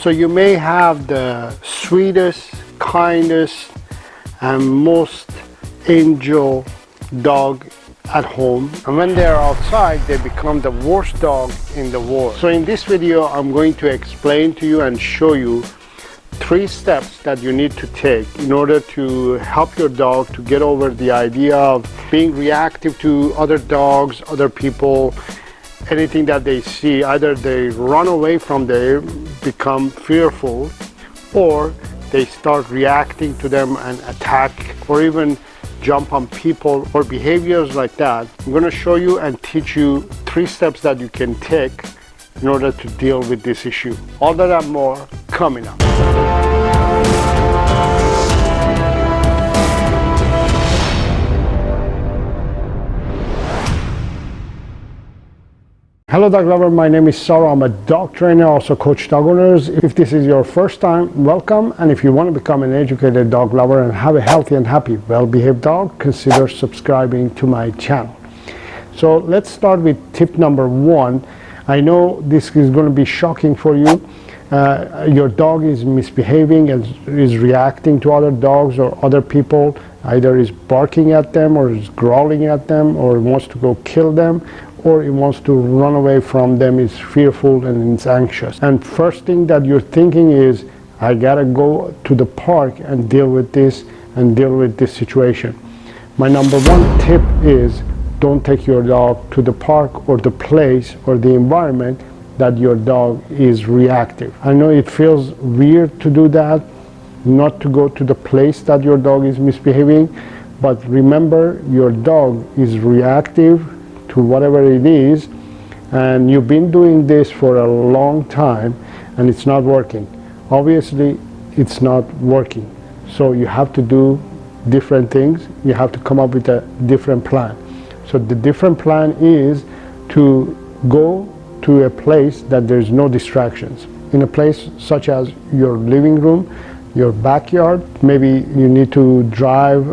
So you may have the sweetest, kindest, and most angel dog at home, and when they are outside they become the worst dog in the world. So in this video I'm going to explain to you and show you 3 steps that you need to take in order to help your dog to get over the idea of being reactive to other dogs, other people, anything that they see. Either they run away from them, become fearful, or they start reacting to them and attack, or even jump on people, or behaviors like that. I'm going to show you and teach you 3 steps that you can take in order to deal with this issue. All that and more coming up. Hello dog lover, my name is Saro. I'm a dog trainer, also coach dog owners. If this is your first time, welcome. And if you want to become an educated dog lover and have a healthy and happy, well-behaved dog, consider subscribing to my channel. So let's start with tip number 1. I know this is going to be shocking for you. Your dog is misbehaving and is reacting to other dogs or other people. Either is barking at them, or is growling at them, or wants to go kill them, or it wants to run away from them, is fearful and is anxious. And first thing that you're thinking is, I gotta go to the park and deal with this situation. My number 1 tip is, don't take your dog to the park or the place or the environment that your dog is reactive. I know it feels weird to do that, not to go to the place that your dog is misbehaving, but remember, your dog is reactive to whatever it is, and you've been doing this for a long time and it's not working. Obviously it's not working, so you have to do different things. You have to come up with a different plan. So the different plan is to go to a place that there's no distractions. In a place such as your living room, your backyard. Maybe you need to drive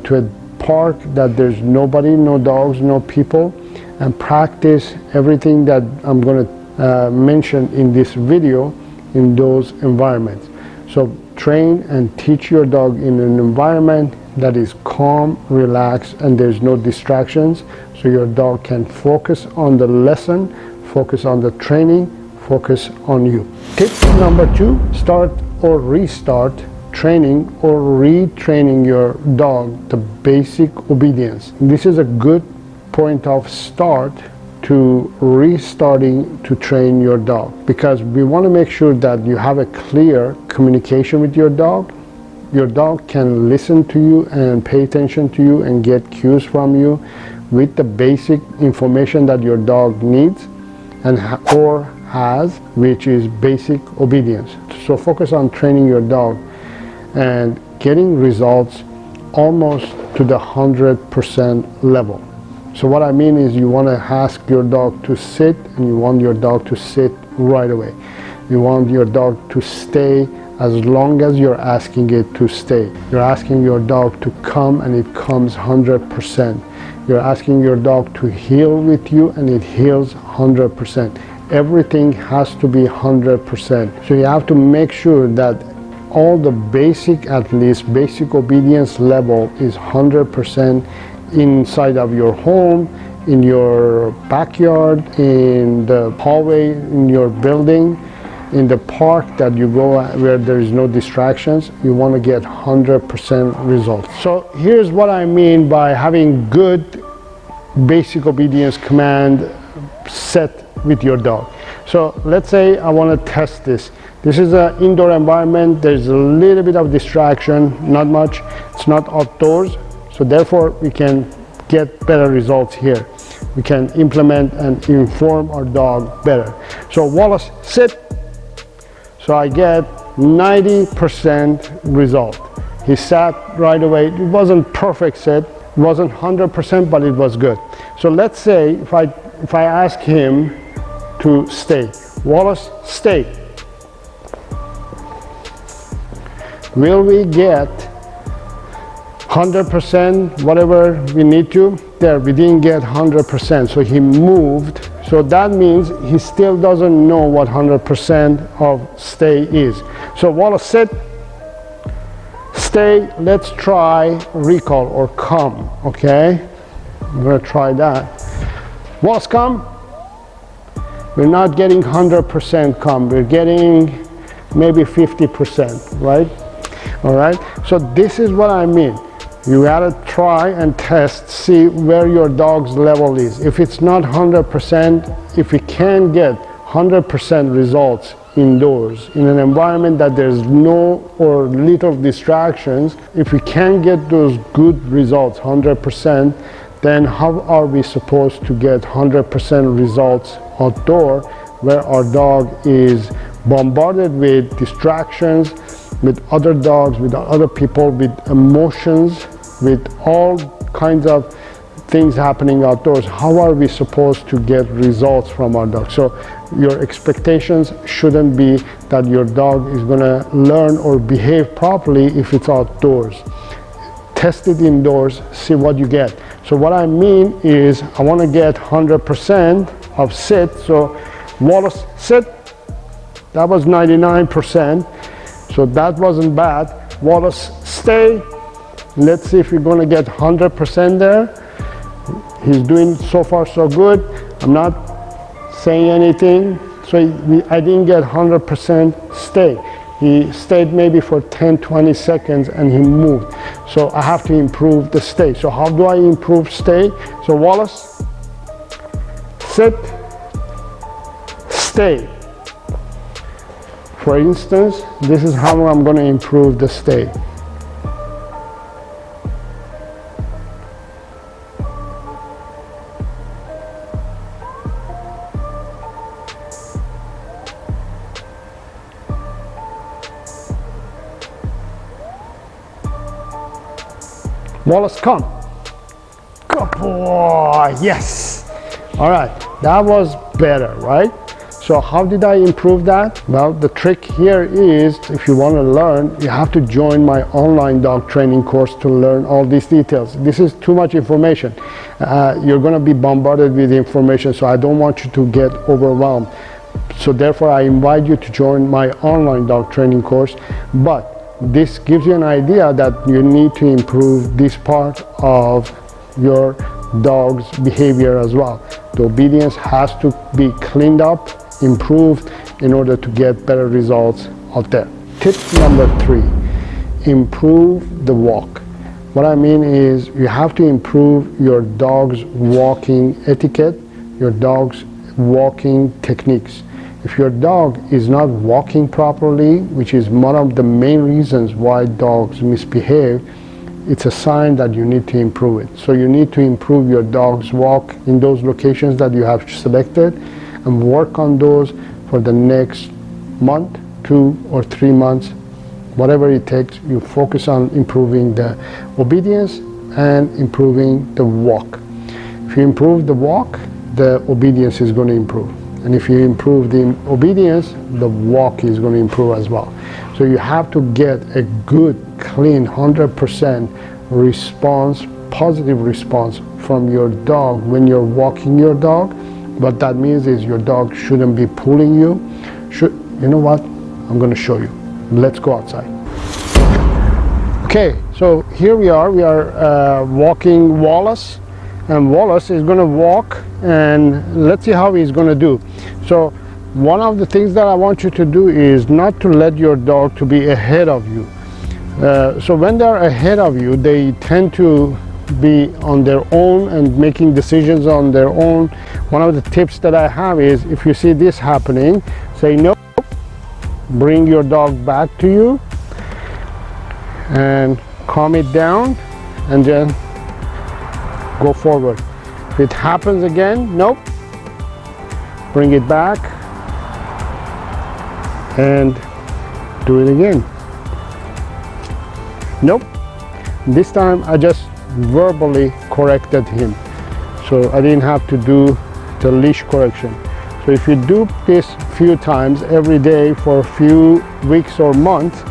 to a park that there's nobody, no dogs, no people, and practice everything that I'm going to mention in this video in those environments. So train and teach your dog in an environment that is calm, relaxed, and there's no distractions, so your dog can focus on the lesson, focus on the training, focus on you. Tip number 2, start or restart training or retraining your dog the basic obedience. This is a good point of start to restarting to train your dog, because we want to make sure that you have a clear communication with your dog. Your dog can listen to you and pay attention to you and get cues from you with the basic information that your dog needs and or has, which is basic obedience. So focus on training your dog and getting results almost to the 100% level. So what I mean is, you want to ask your dog to sit, and you want your dog to sit right away. You want your dog to stay as long as you're asking it to stay. You're asking your dog to come, and it comes 100%. You're asking your dog to heal with you, and it heals 100%. Everything has to be 100%. So you have to make sure that all the basic, at least basic obedience level is 100% inside of your home, in your backyard, in the hallway, in your building, in the park that you go where there is no distractions. You want to get 100% results. So here's what I mean by having good basic obedience command set with your dog. So let's say I want to test this. This is an indoor environment. There's a little bit of distraction, not much. It's not outdoors, so therefore we can get better results here. We can implement and inform our dog better. So Wallace, sit. So I get 90% result. He sat right away. It wasn't perfect sit. It wasn't 100%, but it was good. So let's say if I ask him to stay. Wallace, stay. Will we get 100%, whatever we need to? There, we didn't get 100%, so he moved. So that means he still doesn't know what 100% of stay is. So Wallace, sit, stay, let's try recall or come, okay? I'm gonna try that. Wallace, come. We're not getting 100% come, we're getting maybe 50%, right? All right, so this is what I mean. You gotta try and test, see where your dog's level is. If it's not 100%, if we can get 100% results indoors in an environment that there's no or little distractions, if we can get those good results 100%, then how are we supposed to get 100% results outdoor where our dog is bombarded with distractions, with other dogs, with other people, with emotions, with all kinds of things happening outdoors? How are we supposed to get results from our dog? So your expectations shouldn't be that your dog is going to learn or behave properly if it's outdoors. Test it indoors, see what you get. So what I mean is I want to get 100% of sit. So Wallace, sit. That was 99%. So that wasn't bad. Wallace, stay. Let's see if we're going to get 100% there. He's doing so far so good. I'm not saying anything. So I didn't get 100% stay. He stayed maybe for 10-20 seconds and he moved. So I have to improve the stay. So how do I improve stay? So Wallace, sit, stay. For instance, this is how I'm going to improve the stay. Wallace, come. Good boy, yes. All right, that was better, right? So how did I improve that? Well, the trick here is, if you want to learn, you have to join my online dog training course to learn all these details. This is too much information. You're going to be bombarded with information, so I don't want you to get overwhelmed. So therefore, I invite you to join my online dog training course. But this gives you an idea that you need to improve this part of your dog's behavior as well. The obedience has to be cleaned up, improved in order to get better results out there. Tip number 3, improve the walk. What I mean is you have to improve your dog's walking etiquette, your dog's walking techniques. If your dog is not walking properly, which is one of the main reasons why dogs misbehave, it's a sign that you need to improve it. So you need to improve your dog's walk in those locations that you have selected and work on those for the next month, 2 or 3 months, whatever it takes. You focus on improving the obedience and improving the walk. If you improve the walk, the obedience is going to improve. And if you improve the obedience, the walk is going to improve as well. So you have to get a good, clean, 100% response, positive response from your dog when you're walking your dog. What that means is your dog shouldn't be pulling you. You know what? I'm going to show you. Let's go outside. Okay, so here we are walking Wallace. And Wallace is going to walk, and let's see how he's going to do. So one of the things that I want you to do is not to let your dog to be ahead of you. So when they're ahead of you, they tend to be on their own and making decisions on their own. One of the tips that I have is, if you see this happening, say no, bring your dog back to you and calm it down, and then go forward. If it happens again, nope, bring it back and do it again. Nope. This time I just verbally corrected him, so I didn't have to do the leash correction. So if you do this few times every day for a few weeks or months,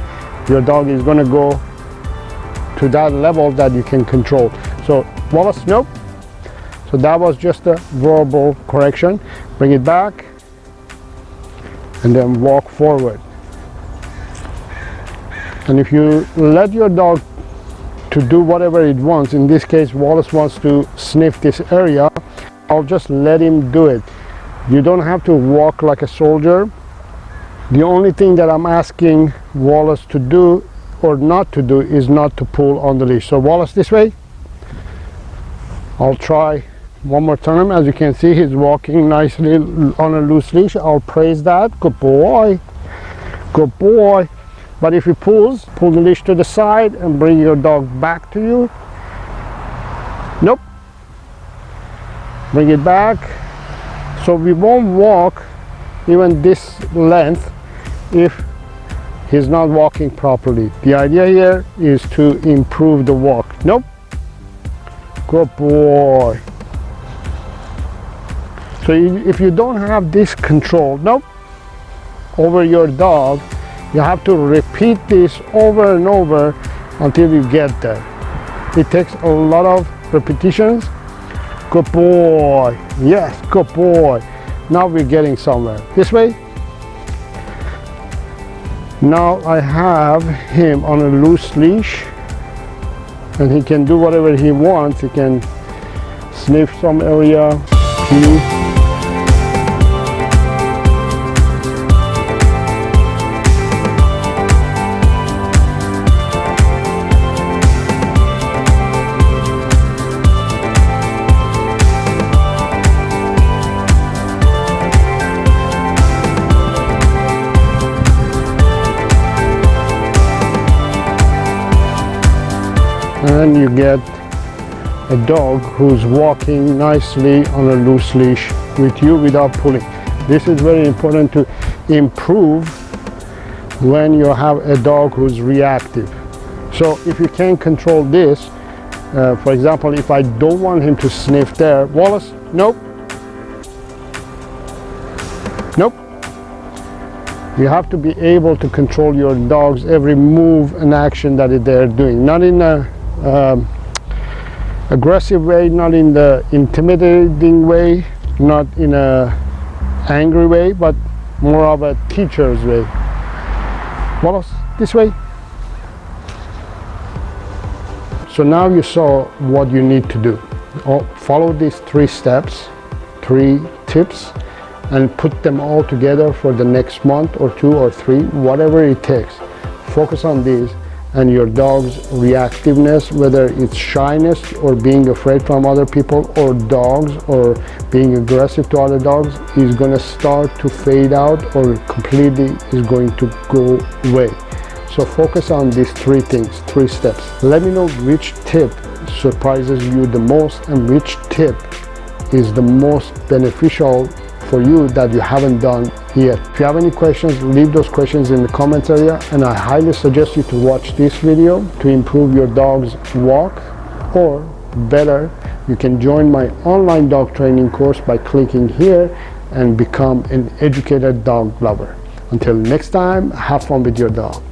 your dog is going to go to that level that you can control. So Wallace, nope. So that was just a verbal correction. Bring it back, and then walk forward. And if you let your dog to do whatever it wants, in this case Wallace wants to sniff this area, I'll just let him do it. You don't have to walk like a soldier. The only thing that I'm asking Wallace to do or not to do is not to pull on the leash. So Wallace, this way. I'll try one more time. As you can see, he's walking nicely on a loose leash. I'll praise that. Good boy. Good boy. But if he pulls, pull the leash to the side and bring your dog back to you. Nope. Bring it back. So we won't walk even this length if he's not walking properly. The idea here is to improve the walk. Nope. Good boy. So if you don't have this control, nope, over your dog, you have to repeat this over and over until you get there. It takes a lot of repetitions. Good boy. Yes, good boy. Now we're getting somewhere. This way. Now I have him on a loose leash and he can do whatever he wants. He can sniff some area, pee. And you get a dog who's walking nicely on a loose leash with you without pulling. This is very important to improve when you have a dog who's reactive. So if you can control this, for example, if I don't want him to sniff there, Wallace, nope. Nope. You have to be able to control your dog's every move and action that they're doing, not in a aggressive way, not in the intimidating way, not in a angry way, but more of a teacher's way. Wallace, this way. So now you saw what you need to do. Follow these 3 steps, 3 tips, and put them all together for the next month or 2 or 3, whatever it takes. Focus on these, and your dog's reactiveness, whether it's shyness or being afraid from other people or dogs or being aggressive to other dogs, is going to start to fade out or completely is going to go away. So focus on these 3 things, 3 steps. Let me know which tip surprises you the most and which tip is the most beneficial for you that you haven't done yet. If you have any questions, leave those questions in the comments area, and I highly suggest you to watch this video to improve your dog's walk, or better, you can join my online dog training course by clicking here and become an educated dog lover. Until next time, have fun with your dog.